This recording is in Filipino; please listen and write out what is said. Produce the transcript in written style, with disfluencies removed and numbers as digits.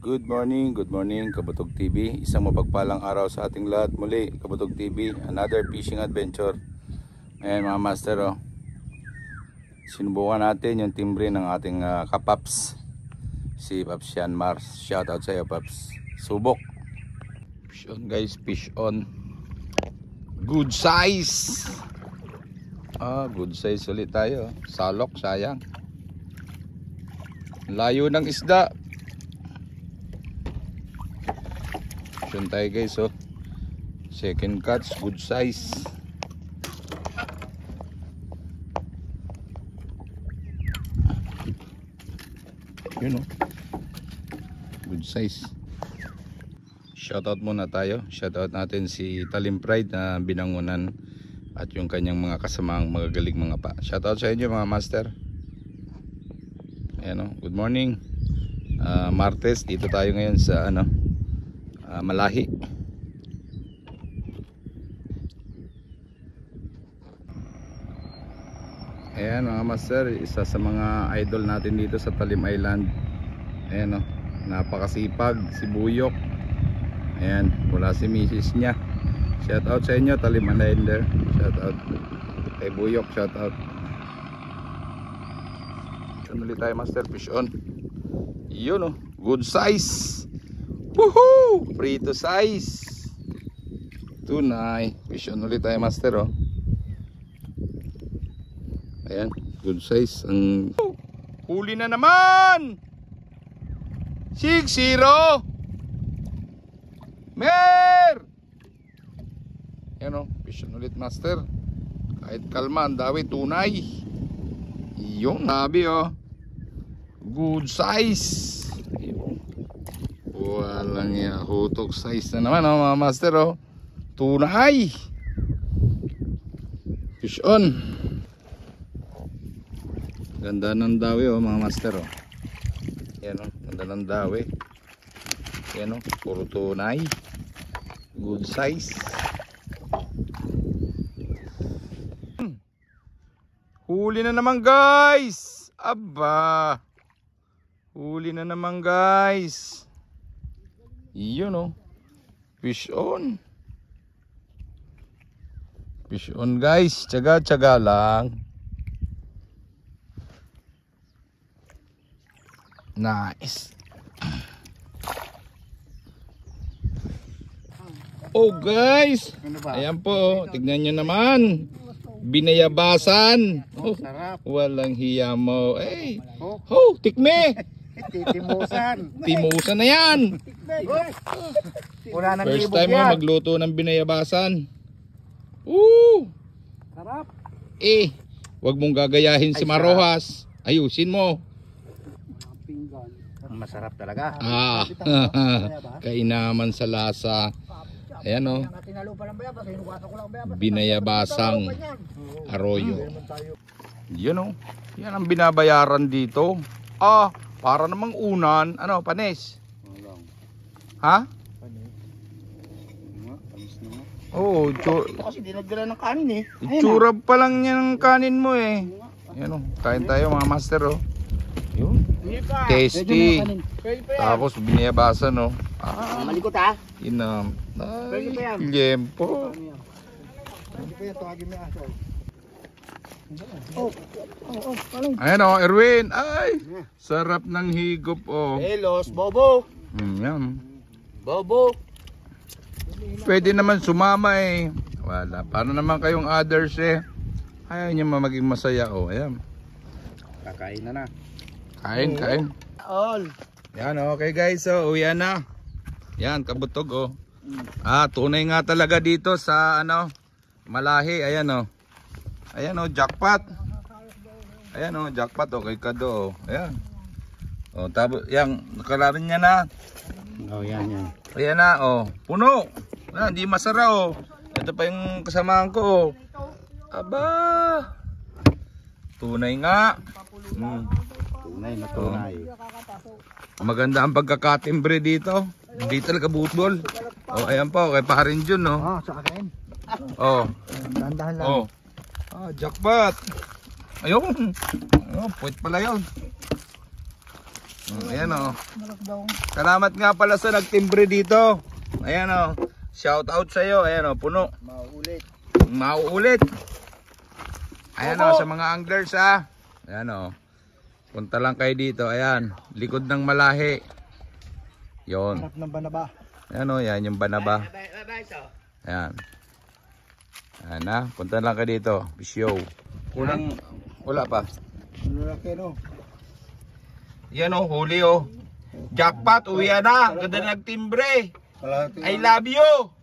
Good morning Kabutog TV. Isang mapagpalang araw sa ating lahat. Muli, Kabutog TV, another fishing adventure. Ayan mga master, oh. Sinubukan natin yung timbre ng ating kapaps, si Paps Sean Mars. Shout out sa iyo, Paps. Subok. Fish on guys, fish on. Good size. Good size ulit tayo. Salok, sayang. Layo ng isda. Yun tayo guys, oh. Second catch, good size. Yun, oh. Good size. Shoutout muna tayo. Shoutout natin si Talim Pride na binangunan at yung kanyang mga kasamaang magagaling mga pa. Shoutout sa inyo mga master. Ayan, oh. Good morning. Martes, dito tayo ngayon sa Malahi. Ayan mga master, isa sa mga idol natin dito sa Talim Island. Ayan, oh, napakasipag si Buyok. Ayan, wala si misis niya. Shout out sa inyo Talim Islander. Shout out kay Buyok, shout out. Ulit tayo master, fish on. Yun, oh, good size. Woohoo! Prito size. Tunay. Fish on ulit tayo master, oh. Ayan, good size. Huli na naman. 6-0. Mer! Ayan, oh, fish on ulit master. Kahit kalma, ang dawi, tunay. Yung nabi, oh. Good size. Walang hutok size na naman, oh, mga master, oh. Tunay. Fish on. Ganda ng dawi, oh, mga master, oh. Yan, oh, ganda ng dawi. Yan, oh, puro tunay. Good size. Huli na naman guys. Aba. Huli na naman guys. Yun, oh. Fish on. Fish on guys. Tsaga-tsaga lang. Nice. Oh guys. Ayan po. Tignan nyo naman. Binayabasan. Oh, walang hiya mo. Eh. Oh, tikme. Timusan. Timusan na yan. First time mo magluto ng binayabasan. Sarap. Wag mong gagayahin si Marojas. Ayusin mo. Masarap talaga. Kainaman sa lasa. Ayan, oh. Binayabasang arroyo. Yan, oh. Yan ang binabayaran dito. Para namang unan. Ano, panis? Ha? Oo, kasi dinagdala ng kanin eh. Itsura pa lang yan ng kanin mo eh. Yan, oh. Kain tayo mga master, oh. Yun. Tasty. Tapos binayabasan, oh. Malikot ha. Inam. Ay, liempo. Ayan, oh, Erwin. Ay, sarap ng higop, oh. Elos, Bobo. Yan. Bobo. Pwede naman sumama eh. Wala. Para naman kayong others eh. Ayaw niya maging masaya, oh. Ayan. Kakain na. Kain. All. Yan, okay guys. So, uwian na. Yan, kabutog, oh. Tunay nga talaga dito sa Malahi. Ayan, oh. Ayan, oh, jackpot. Ayan, oh, jackpot, oh, kay Kado, oh. Ayan. Oh, tapos yan, nakalarin niya na. Oh, yan. Ayan na, oh. Puno. Ayan, di masara, oh. Ito pa yung kasamahan ko, oh. Aba. Tunay nga. Tunay na tunay. Maganda ang pagkakatimbre dito. Hindi talaga butbol. Oh, ayan po, kay Paharin Jun, no? Sa akin. Oh. Dahan-dahan lang. Oh. Jackpot. Ayun. Puwet pala yun. Ayan o. Salamat nga pala sa nagtimbre dito. Ayan o. Shout out sa iyo. Ayan o, puno. Mauulit. Ayan o, sa mga anglers ha. Ayan o. Punta lang kayo dito. Ayan. Likod ng Malahi. Yon. Harap ng banaba. Ayan o, yan yung banaba. Ayan. Ayan na. Punta lang kayo dito. Bisyo. Kulang. Wala pa. Lalaki no. Yan o, huli o. Jackpot, uwi na. Ganda nagtimbre. I love you.